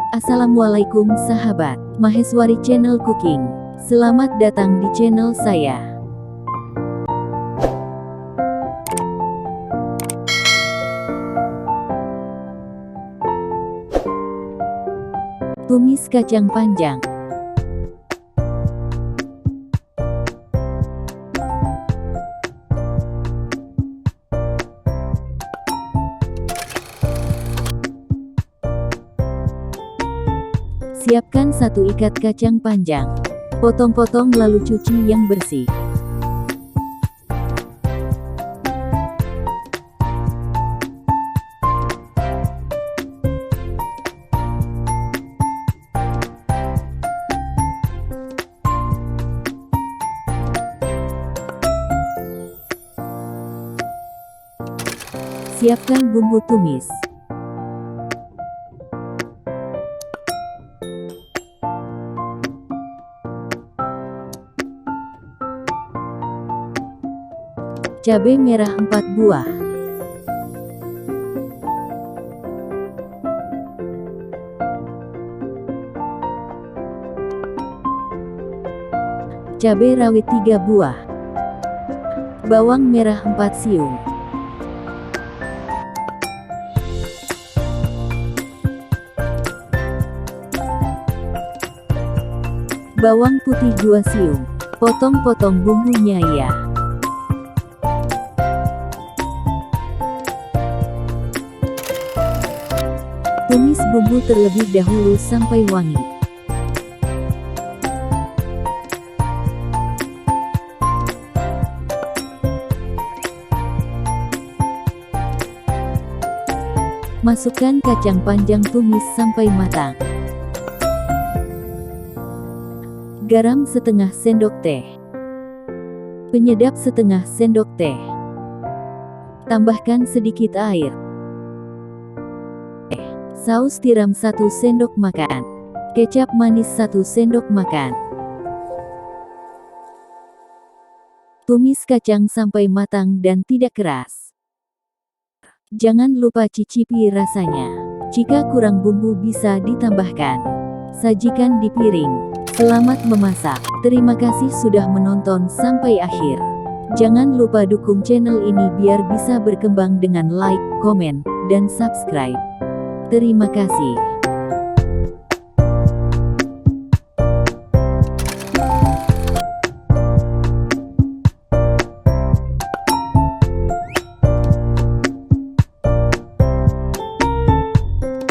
Assalamualaikum sahabat Maheswari Channel Cooking. Selamat datang di channel saya. Tumis kacang panjang. Siapkan 1 ikat kacang panjang. Potong-potong lalu cuci yang bersih. Siapkan bumbu tumis. Cabai merah 4 buah. Cabai rawit 3 buah. Bawang merah 4 siung. Bawang putih 2 siung. Potong-potong bumbunya ya. Tumis bumbu terlebih dahulu sampai wangi. Masukkan kacang panjang tumis sampai matang. Garam setengah sendok teh. Penyedap setengah sendok teh. Tambahkan sedikit air. Saus tiram 1 sendok makan. Kecap manis 1 sendok makan. Tumis kacang sampai matang dan tidak keras. Jangan lupa cicipi rasanya. Jika kurang bumbu bisa ditambahkan. Sajikan di piring. Selamat memasak. Terima kasih sudah menonton sampai akhir. Jangan lupa dukung channel ini biar bisa berkembang dengan like, komen, dan subscribe. Terima kasih.